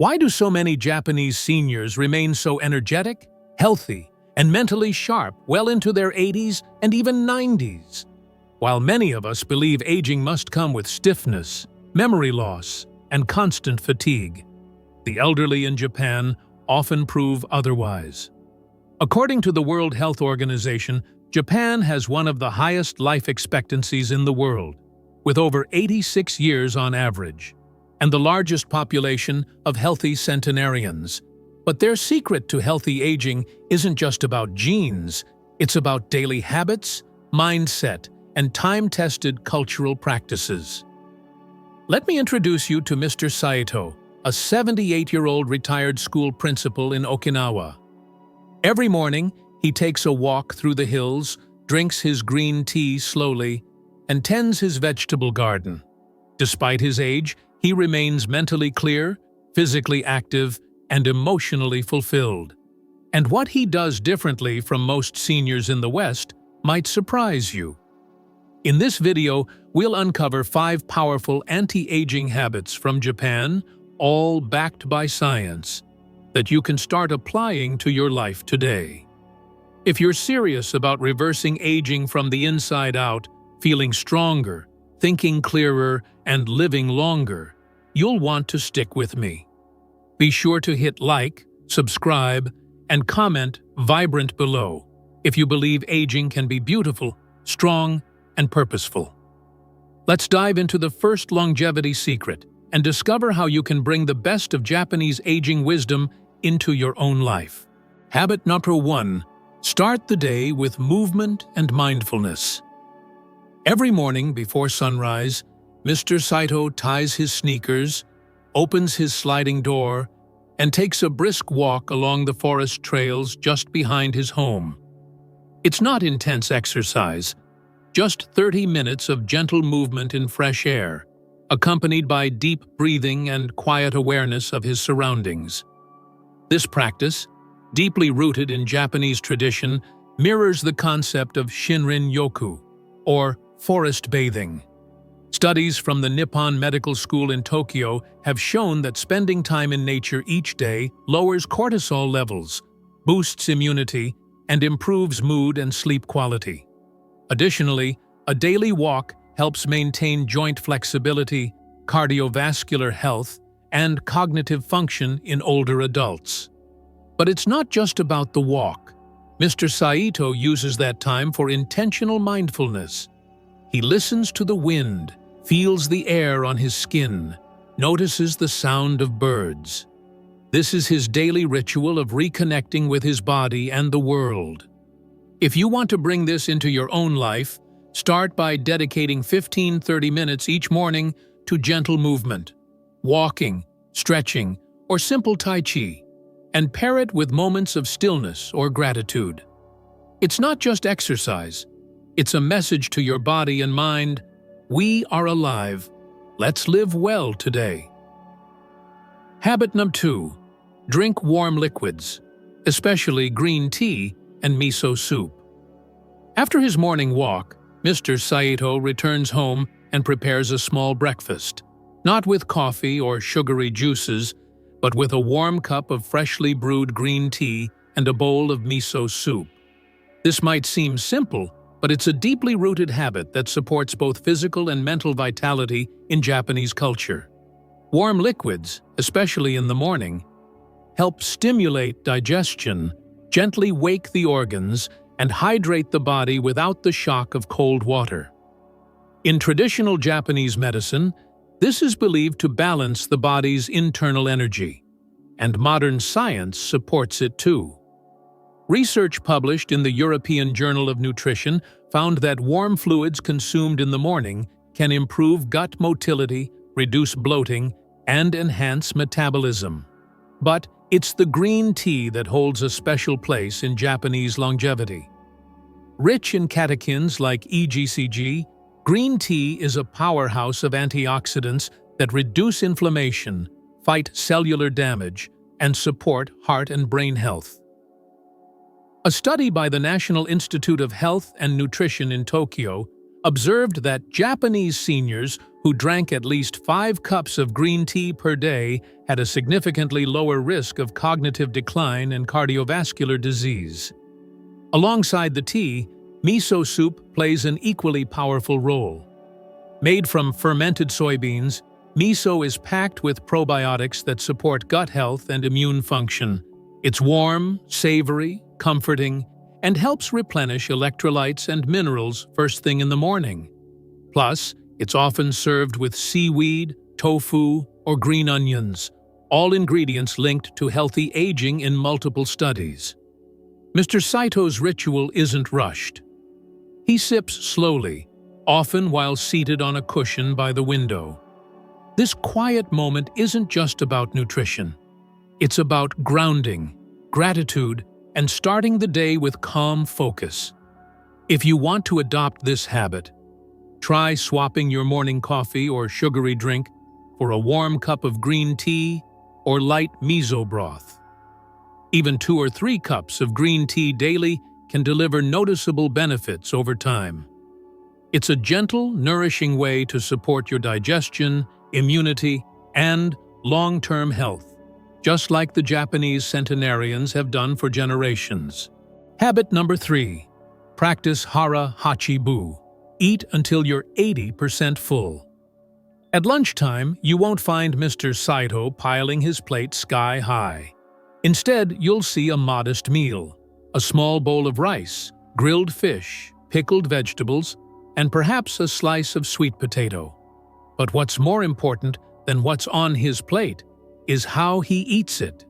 Why do so many Japanese seniors remain so energetic, healthy, and mentally sharp well into their 80s and even 90s? While many of us believe aging must come with stiffness, memory loss, and constant fatigue, the elderly in Japan often prove otherwise. According to the World Health Organization, Japan has one of the highest life expectancies in the world, with over 86 years on average, and the largest population of healthy centenarians. But their secret to healthy aging isn't just about genes, it's about daily habits, mindset, and time-tested cultural practices. Let me introduce you to Mr. Saito, a 78-year-old retired school principal in Okinawa. Every morning, he takes a walk through the hills, drinks his green tea slowly, and tends his vegetable garden. Despite his age, he remains mentally clear, physically active, and emotionally fulfilled. And what he does differently from most seniors in the West might surprise you. In this video, we'll uncover 5 powerful anti-aging habits from Japan, all backed by science, that you can start applying to your life today. If you're serious about reversing aging from the inside out, feeling stronger, thinking clearer, and living longer, you'll want to stick with me. Be sure to hit like, subscribe, and comment vibrant below if you believe aging can be beautiful, strong, and purposeful. Let's dive into the first longevity secret and discover how you can bring the best of Japanese aging wisdom into your own life. Habit number 1. Start the day with movement and mindfulness. Every morning before sunrise, Mr. Saito ties his sneakers, opens his sliding door, and takes a brisk walk along the forest trails just behind his home. It's not intense exercise, just 30 minutes of gentle movement in fresh air, accompanied by deep breathing and quiet awareness of his surroundings. This practice, deeply rooted in Japanese tradition, mirrors the concept of Shinrin-yoku, or forest bathing. Studies from the Nippon Medical School in Tokyo have shown that spending time in nature each day lowers cortisol levels, boosts immunity, and improves mood and sleep quality. Additionally, a daily walk helps maintain joint flexibility, cardiovascular health, and cognitive function in older adults. But it's not just about the walk. Mr. Saito uses that time for intentional mindfulness. He listens to the wind, feels the air on his skin, notices the sound of birds. This is his daily ritual of reconnecting with his body and the world. If you want to bring this into your own life, start by dedicating 15-30 minutes each morning to gentle movement, walking, stretching, or simple tai chi, and pair it with moments of stillness or gratitude. It's not just exercise. It's a message to your body and mind: we are alive. Let's live well today. Habit number 2. Drink warm liquids, especially green tea and miso soup. After his morning walk, Mr. Saito returns home and prepares a small breakfast, not with coffee or sugary juices, but with a warm cup of freshly brewed green tea and a bowl of miso soup. This might seem simple, but it's a deeply rooted habit that supports both physical and mental vitality in Japanese culture. Warm liquids, especially in the morning, help stimulate digestion, gently wake the organs, and hydrate the body without the shock of cold water. In traditional Japanese medicine, this is believed to balance the body's internal energy, and modern science supports it too. Research published in the European Journal of Nutrition found that warm fluids consumed in the morning can improve gut motility, reduce bloating, and enhance metabolism. But it's the green tea that holds a special place in Japanese longevity. Rich in catechins like EGCG, green tea is a powerhouse of antioxidants that reduce inflammation, fight cellular damage, and support heart and brain health. A study by the National Institute of Health and Nutrition in Tokyo observed that Japanese seniors who drank at least 5 cups of green tea per day had a significantly lower risk of cognitive decline and cardiovascular disease. Alongside the tea, miso soup plays an equally powerful role. Made from fermented soybeans, miso is packed with probiotics that support gut health and immune function. It's warm, savory, comforting, and helps replenish electrolytes and minerals first thing in the morning. Plus, it's often served with seaweed, tofu, or green onions, all ingredients linked to healthy aging in multiple studies. Mr. Saito's ritual isn't rushed. He sips slowly, often while seated on a cushion by the window. This quiet moment isn't just about nutrition. It's about grounding, gratitude, and starting the day with calm focus. If you want to adopt this habit, try swapping your morning coffee or sugary drink for a warm cup of green tea or light miso broth. Even 2 or 3 cups of green tea daily can deliver noticeable benefits over time. It's a gentle, nourishing way to support your digestion, immunity, and long-term health, just like the Japanese centenarians have done for generations. Habit number 3. Practice hara hachi. Eat until you're 80% full. At lunchtime, you won't find Mr. Saito piling his plate sky high. Instead, you'll see a modest meal, a small bowl of rice, grilled fish, pickled vegetables, and perhaps a slice of sweet potato. But what's more important than what's on his plate is how he eats it.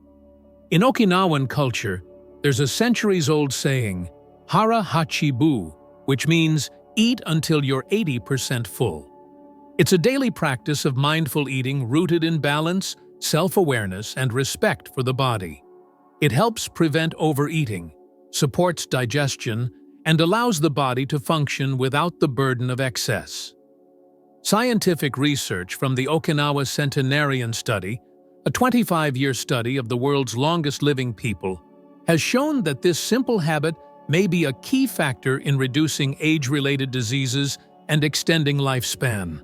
In Okinawan culture, there's a centuries-old saying, hara hachi, which means eat until you're 80% full. It's a daily practice of mindful eating rooted in balance, self-awareness, and respect for the body. It helps prevent overeating, supports digestion, and allows the body to function without the burden of excess. Scientific research from the Okinawa Centenarian Study, a 25-year study of the world's longest living people, has shown that this simple habit may be a key factor in reducing age-related diseases and extending lifespan.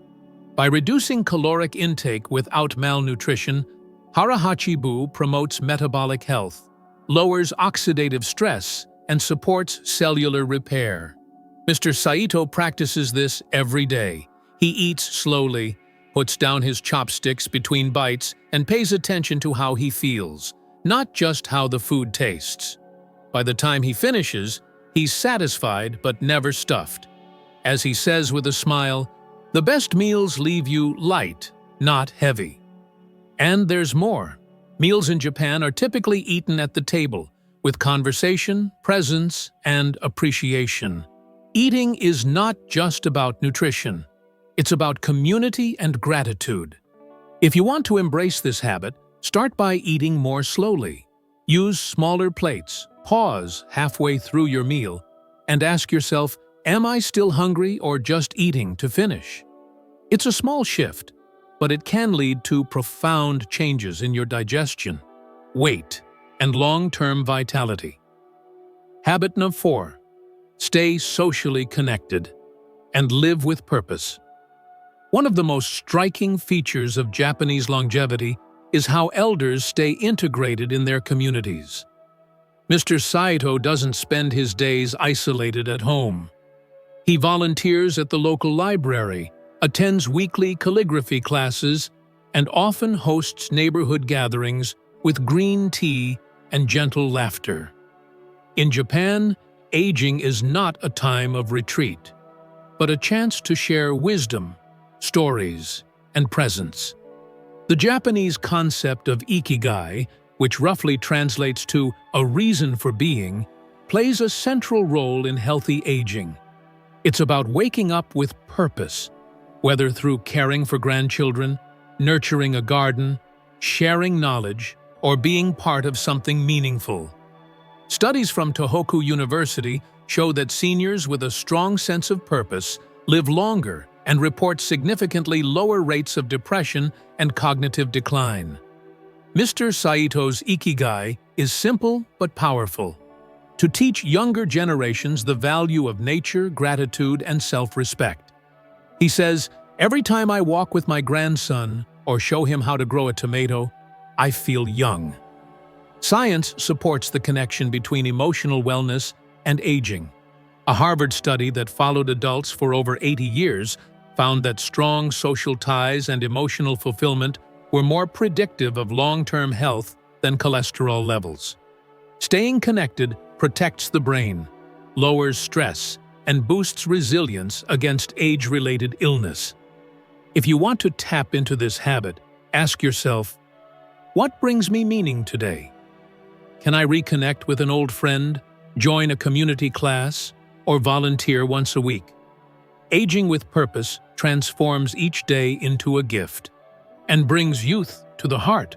By reducing caloric intake without malnutrition, hara hachi promotes metabolic health, lowers oxidative stress, and supports cellular repair. Mr. Saito practices this every day. He eats slowly, puts down his chopsticks between bites, and pays attention to how he feels, not just how the food tastes. By the time he finishes, he's satisfied but never stuffed. As he says with a smile, "The best meals leave you light, not heavy." And there's more. Meals in Japan are typically eaten at the table, with conversation, presence, and appreciation. Eating is not just about nutrition. It's about community and gratitude. If you want to embrace this habit, start by eating more slowly. Use smaller plates, pause halfway through your meal, and ask yourself, am I still hungry or just eating to finish? It's a small shift, but it can lead to profound changes in your digestion, weight, and long-term vitality. Habit number 4. Stay socially connected and live with purpose. One of the most striking features of Japanese longevity is how elders stay integrated in their communities. Mr. Saito doesn't spend his days isolated at home. He volunteers at the local library, attends weekly calligraphy classes, and often hosts neighborhood gatherings with green tea and gentle laughter. In Japan, aging is not a time of retreat, but a chance to share wisdom, stories, and presence. The Japanese concept of ikigai, which roughly translates to a reason for being, plays a central role in healthy aging. It's about waking up with purpose, whether through caring for grandchildren, nurturing a garden, sharing knowledge, or being part of something meaningful. Studies from Tohoku University show that seniors with a strong sense of purpose live longer and report significantly lower rates of depression and cognitive decline. Mr. Saito's ikigai is simple but powerful: to teach younger generations the value of nature, gratitude, and self-respect. He says, "Every time I walk with my grandson or show him how to grow a tomato, I feel young." Science supports the connection between emotional wellness and aging. A Harvard study that followed adults for over 80 years found that strong social ties and emotional fulfillment were more predictive of long-term health than cholesterol levels. Staying connected protects the brain, lowers stress, and boosts resilience against age-related illness. If you want to tap into this habit, ask yourself, what brings me meaning today? Can I reconnect with an old friend, join a community class, or volunteer once a week? Aging with purpose transforms each day into a gift and brings youth to the heart,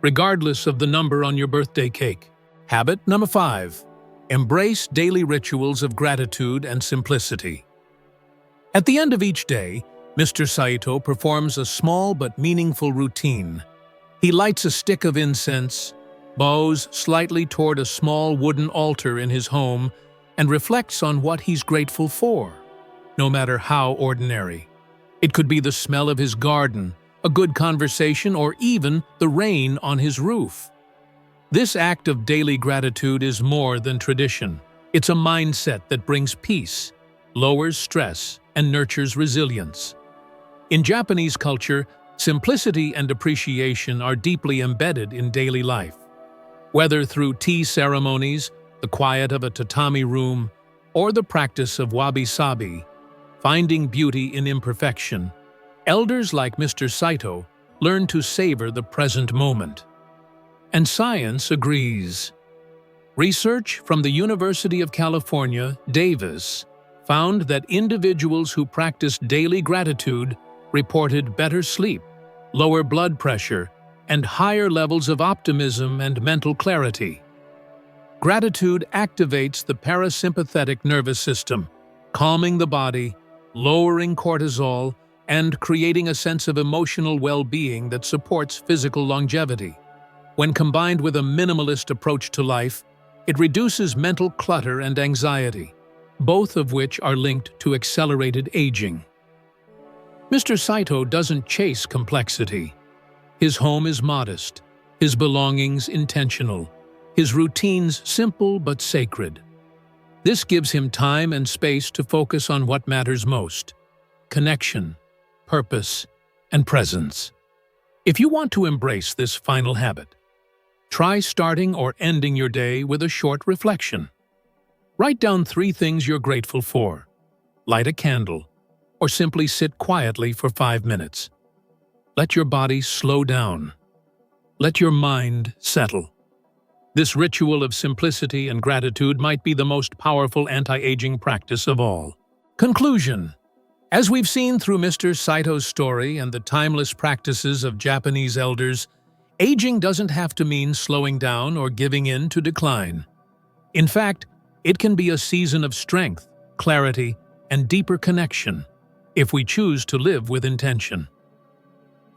regardless of the number on your birthday cake. Habit number 5. Embrace daily rituals of gratitude and simplicity. At the end of each day, Mr. Saito performs a small but meaningful routine. He lights a stick of incense, bows slightly toward a small wooden altar in his home, and reflects on what he's grateful for, no matter how ordinary. It could be the smell of his garden, a good conversation, or even the rain on his roof. This act of daily gratitude is more than tradition. It's a mindset that brings peace, lowers stress, and nurtures resilience. In Japanese culture, simplicity and appreciation are deeply embedded in daily life. Whether through tea ceremonies, the quiet of a tatami room, or the practice of wabi-sabi, finding beauty in imperfection, elders like Mr. Saito learn to savor the present moment. And science agrees. Research from the University of California, Davis, found that individuals who practiced daily gratitude reported better sleep, lower blood pressure, and higher levels of optimism and mental clarity. Gratitude activates the parasympathetic nervous system, calming the body, lowering cortisol, and creating a sense of emotional well-being that supports physical longevity. When combined with a minimalist approach to life, it reduces mental clutter and anxiety, both of which are linked to accelerated aging. Mr. Saito doesn't chase complexity. His home is modest, his belongings intentional, his routines simple but sacred. This gives him time and space to focus on what matters most: connection, purpose, and presence. If you want to embrace this final habit, try starting or ending your day with a short reflection. Write down 3 things you're grateful for, light a candle, or simply sit quietly for 5 minutes. Let your body slow down. Let your mind settle. This ritual of simplicity and gratitude might be the most powerful anti-aging practice of all. Conclusion. As we've seen through Mr. Saito's story and the timeless practices of Japanese elders, aging doesn't have to mean slowing down or giving in to decline. In fact, it can be a season of strength, clarity, and deeper connection, if we choose to live with intention.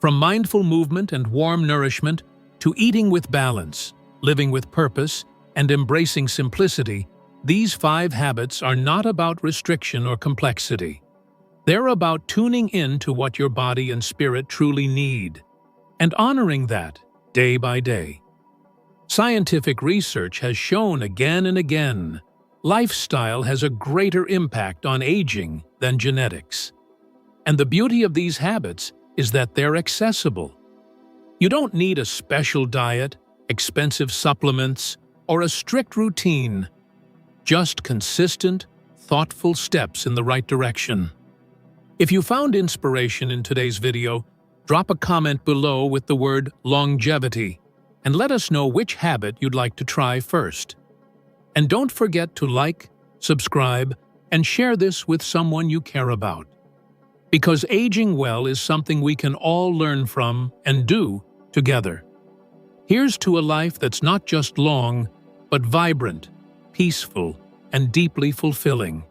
From mindful movement and warm nourishment to eating with balance, living with purpose, and embracing simplicity, these 5 habits are not about restriction or complexity. They're about tuning in to what your body and spirit truly need, and honoring that day by day. Scientific research has shown again and again, lifestyle has a greater impact on aging than genetics. And the beauty of these habits is that they're accessible. You don't need a special diet, expensive supplements, or a strict routine. Just consistent, thoughtful steps in the right direction. If you found inspiration in today's video, drop a comment below with the word longevity and let us know which habit you'd like to try first. And don't forget to like, subscribe, and share this with someone you care about. Because aging well is something we can all learn from and do together. Here's to a life that's not just long, but vibrant, peaceful, and deeply fulfilling.